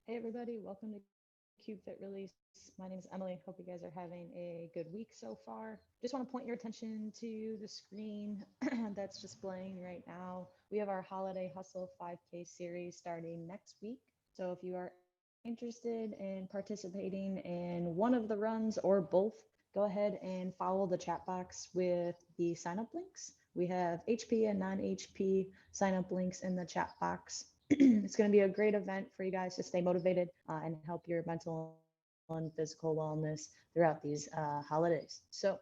Hey everybody, welcome to CubeFit Release. My name is Emily. Hope you guys are having a good week so far. Just want to point your attention to the screen that's displaying right now. We have our Holiday Hustle 5K series starting next week. So if you are interested in participating in one of the runs or both, go ahead and follow the chat box with the sign up links. We have HP and non-HP sign up links in the chat box. It's going to be a great event for you guys to stay motivated and help your mental and physical wellness throughout these holidays. So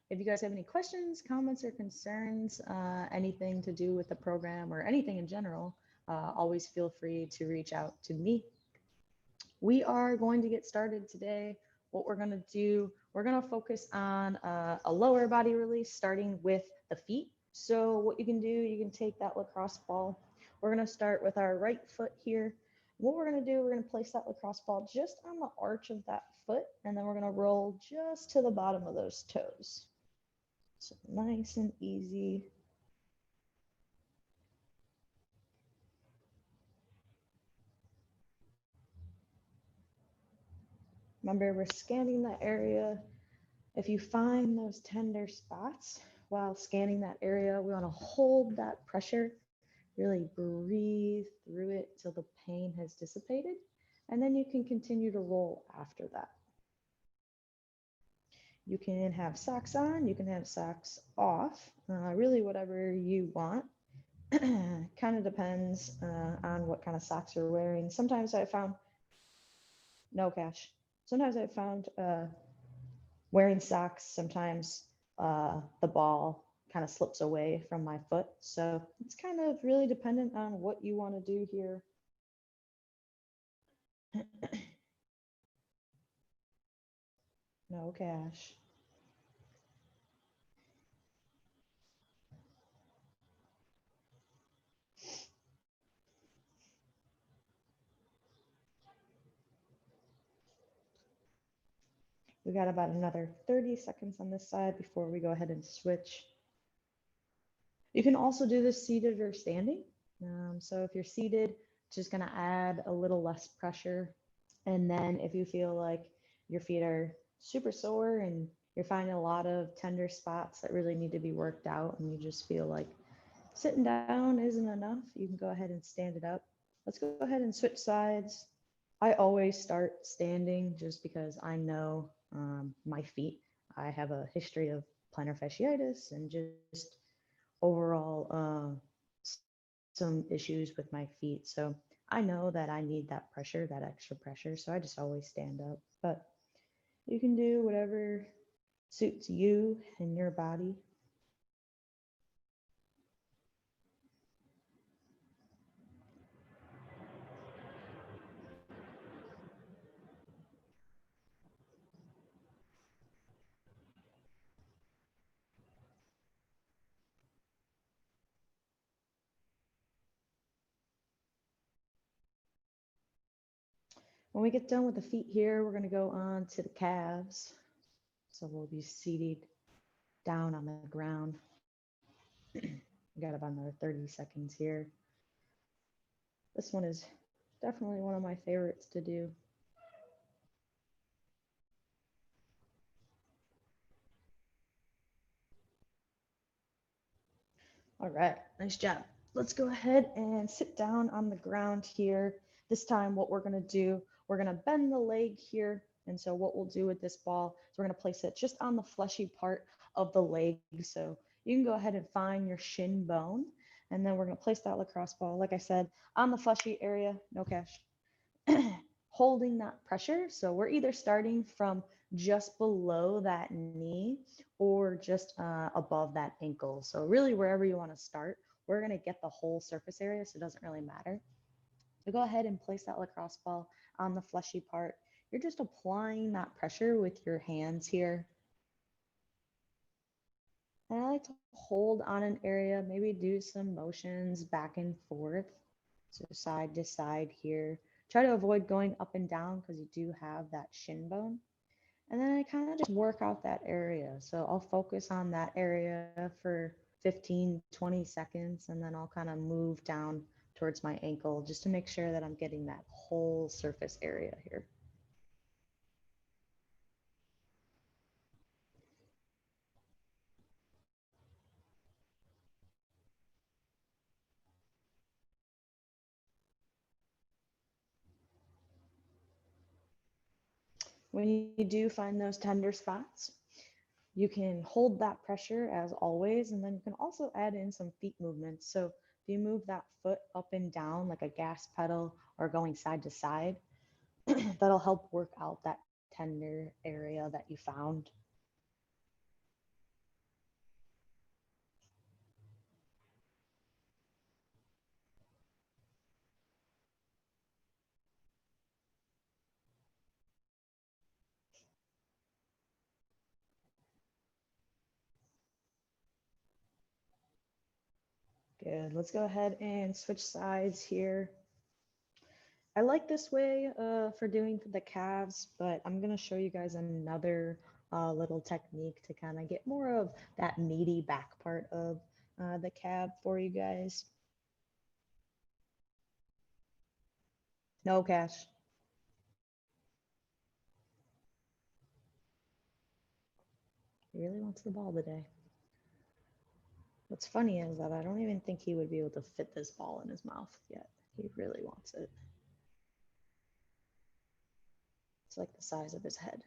if you guys have any questions, comments, or concerns, anything to do with the program or anything in general, always feel free to reach out to me. We are going to get started today. What we're going to do, we're going to focus on a lower body release, starting with the feet. So what you can do, you can take that lacrosse ball. We're going to start with our right foot here. What we're going to do, we're going to place that lacrosse ball just on the arch of that foot, and then we're going to roll just to the bottom of those toes. So nice and easy. Remember, we're scanning that area. If you find those tender spots while scanning that area, we want to hold that pressure, really breathe through it till the pain has dissipated, and then you can continue to roll after that. You can have socks on, you can have socks off, really whatever you want. Kind of depends on what kind of socks you're wearing. Sometimes I found, no cash. Sometimes I found wearing socks, sometimes the ball kind of slips away from my foot. So it's kind of really dependent on what you want to do here. No cash. We got about another 30 seconds on this side before we go ahead and switch. You can also do this seated or standing. So if you're seated, just going to add a little less pressure. And then if you feel like your feet are super sore and you're finding a lot of tender spots that really need to be worked out, and you just feel like sitting down isn't enough, you can go ahead and stand it up. Let's go ahead and switch sides. I always start standing just because I know my feet. I have a history of plantar fasciitis and just overall some issues with my feet. So I know that I need that pressure, that extra pressure. So I just always stand up. But you can do whatever suits you and your body. When we get done with the feet here, we're going to go on to the calves. So we'll be seated down on the ground. We got about another 30 seconds here. This one is definitely one of my favorites to do. All right, nice job. Let's go ahead and sit down on the ground here. This time what we're gonna do, we're gonna bend the leg here. And so what we'll do with this ball is we're gonna place it just on the fleshy part of the leg. So you can go ahead and find your shin bone. And then we're gonna place that lacrosse ball, like I said, on the fleshy area, no cash, holding that pressure. So we're either starting from just below that knee or just above that ankle. So really wherever you want to start, we're going to get the whole surface area, so it doesn't really matter. So go ahead and place that lacrosse ball on the fleshy part. You're just applying that pressure with your hands here. And I like to hold on an area, maybe do some motions back and forth. So side to side here. Try to avoid going up and down because you do have that shin bone. And then I kind of just work out that area. So I'll focus on that area for 15, 20 seconds, and then I'll kind of move down towards my ankle just to make sure that I'm getting that whole surface area here. When you do find those tender spots, you can hold that pressure as always, and then you can also add in some feet movements. So if you move that foot up and down like a gas pedal or going side to side, that'll help work out that tender area that you found. Good. Let's go ahead and switch sides here. I like this way for doing the calves, but I'm going to show you guys another little technique to kind of get more of that meaty back part of the calf for you guys. No, Cash. He really wants the ball today. What's funny is that I don't even think he would be able to fit this ball in his mouth yet. He really wants it. It's like the size of his head.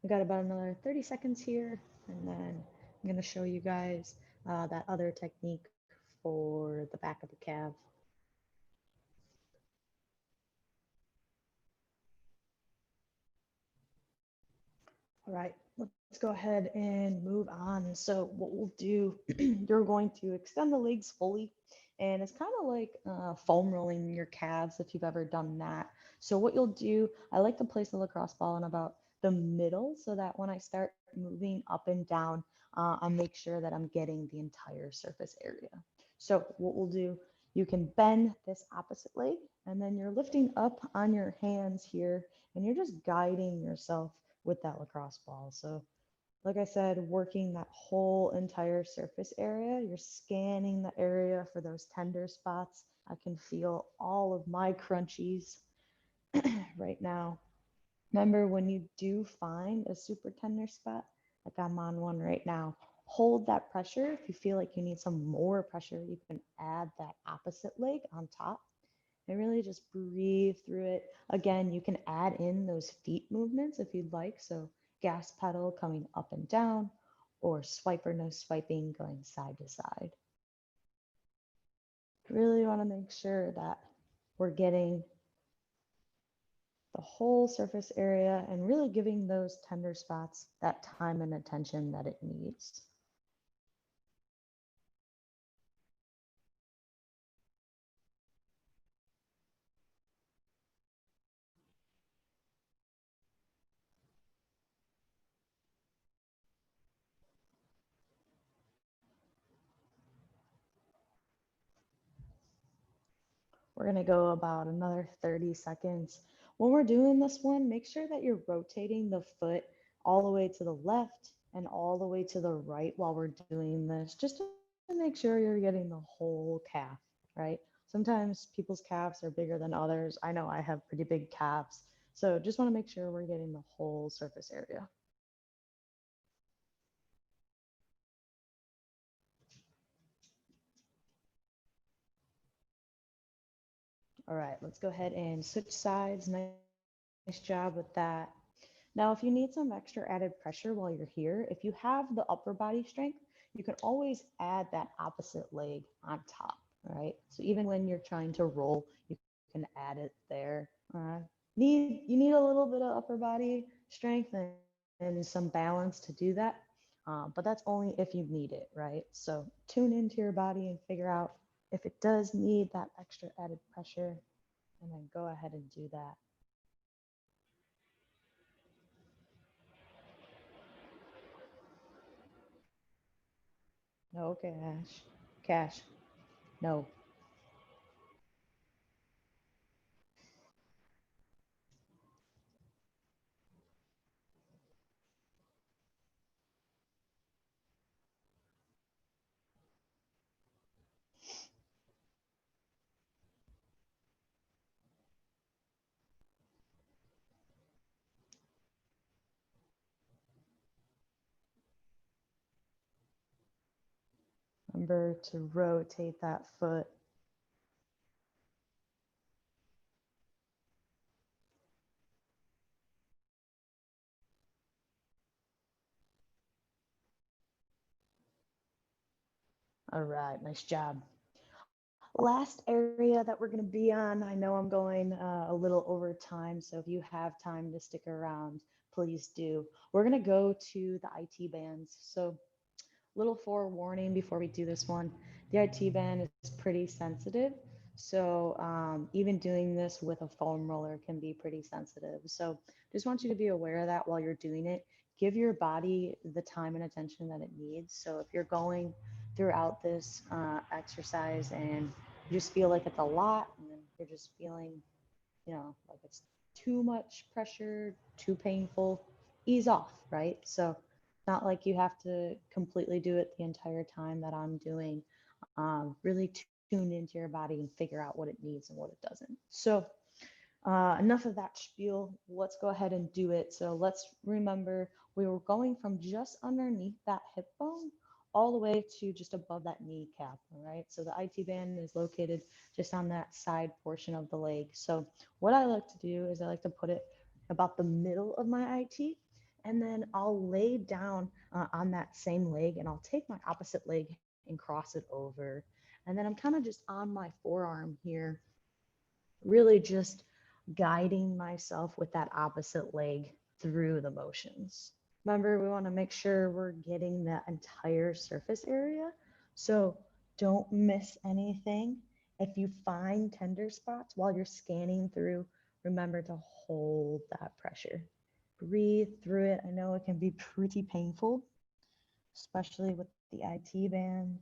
We got about another 30 seconds here, and then I'm going to show you guys that other technique for the back of the calf. All right, let's go ahead and move on. So what we'll do, you're going to extend the legs fully, and it's kind of like foam rolling your calves if you've ever done that. So what you'll do, I like to place the lacrosse ball in about the middle so that when I start moving up and down, I make sure that I'm getting the entire surface area. So what we'll do, you can bend this opposite leg, and then you're lifting up on your hands here, and you're just guiding yourself with that lacrosse ball. So, like I said, working that whole entire surface area, you're scanning the area for those tender spots. I can feel all of my crunchies right now. Remember, when you do find a super tender spot, like I'm on one right now, hold that pressure. If you feel like you need some more pressure, you can add that opposite leg on top and really just breathe through it. Again, you can add in those feet movements if you'd like. So gas pedal coming up and down, or swipe or no swiping going side to side. Really want to make sure that we're getting the whole surface area and really giving those tender spots that time and attention that it needs. We're gonna go about another 30 seconds. When we're doing this one, make sure that you're rotating the foot all the way to the left and all the way to the right while we're doing this, just to make sure you're getting the whole calf, right? Sometimes people's calves are bigger than others. I know I have pretty big calves. So just wanna make sure we're getting the whole surface area. All right, let's go ahead and switch sides. Nice job with that. Now, if you need some extra added pressure while you're here, if you have the upper body strength, you can always add that opposite leg on top, right? So even when you're trying to roll, you can add it there. You need a little bit of upper body strength and some balance to do that, but that's only if you need it, right? So tune into your body and figure out if it does need that extra added pressure, and then go ahead and do that. No, Cash. Cash. No. Remember to rotate that foot. All right, nice job. Last area that we're going to be on, I know I'm going a little over time, so if you have time to stick around, please do. We're going to go to the IT bands. So, little forewarning before we do this one, the IT band is pretty sensitive. So, even doing this with a foam roller can be pretty sensitive. So, just want you to be aware of that while you're doing it. Give your body the time and attention that it needs. So, if you're going throughout this exercise and you just feel like it's a lot, and then you're just feeling, like it's too much pressure, too painful, ease off, right? So, not like you have to completely do it the entire time that I'm doing. Really tune into your body and figure out what it needs and what it doesn't. So, enough of that spiel. Let's go ahead and do it. So let's remember we were going from just underneath that hip bone all the way to just above that kneecap. All right. So the IT band is located just on that side portion of the leg. So what I like to do is I like to put it about the middle of my IT. And then I'll lay down on that same leg and I'll take my opposite leg and cross it over. And then I'm kind of just on my forearm here, really just guiding myself with that opposite leg through the motions. Remember, we want to make sure we're getting that entire surface area. So don't miss anything. If you find tender spots while you're scanning through, remember to hold that pressure. Breathe through it. I know it can be pretty painful, especially with the IT band.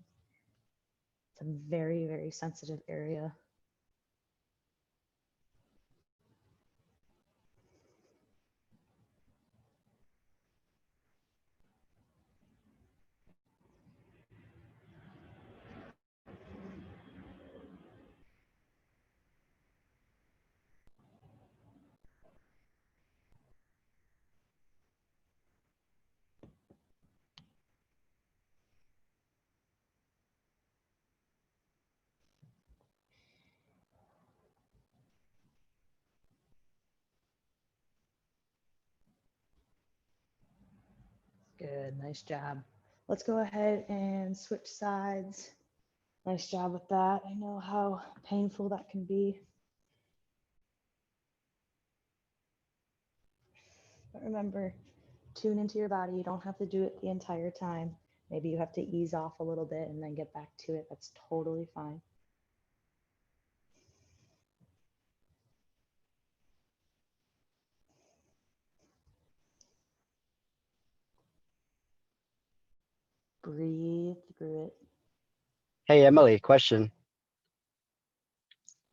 It's a very, very sensitive area. Good, nice job. Let's go ahead and switch sides. Nice job with that. I know how painful that can be. But remember, tune into your body. You don't have to do it the entire time. Maybe you have to ease off a little bit and then get back to it. That's totally fine. Breathe through it. Hey Emily, question.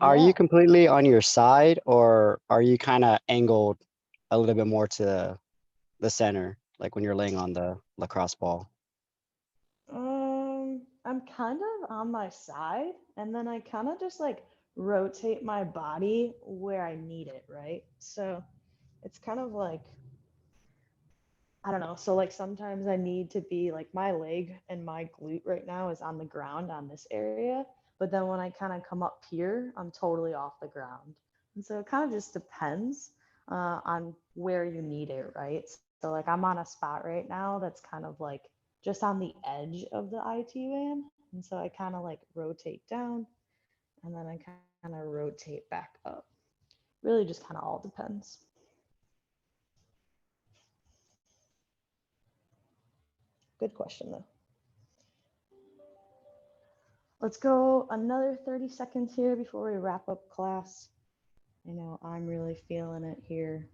Are you Yeah. completely on your side or are you kind of angled a little bit more to the center, like when you're laying on the lacrosse ball? I'm kind of on my side, and then I kind of just like rotate my body where I need it, right? So it's kind of like, I don't know. So like sometimes I need to be like my leg and my glute right now is on the ground on this area, but then when I kind of come up here, I'm totally off the ground. And so it kind of just depends on where you need it, right? So like I'm on a spot right now that's kind of like just on the edge of the IT band, and so I kind of like rotate down and then I kind of rotate back up. Really just kind of all depends. Good question though. Let's go another 30 seconds here before we wrap up class. I know I'm really feeling it here.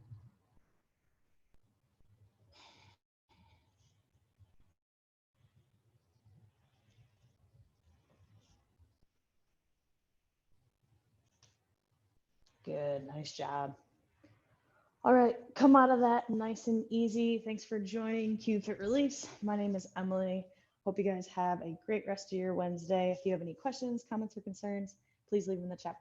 Good. Nice job. All right, come out of that nice and easy. Thanks for joining CubeFit Release. My name is Emily. Hope you guys have a great rest of your Wednesday. If you have any questions, comments, or concerns, please leave them in the chat box.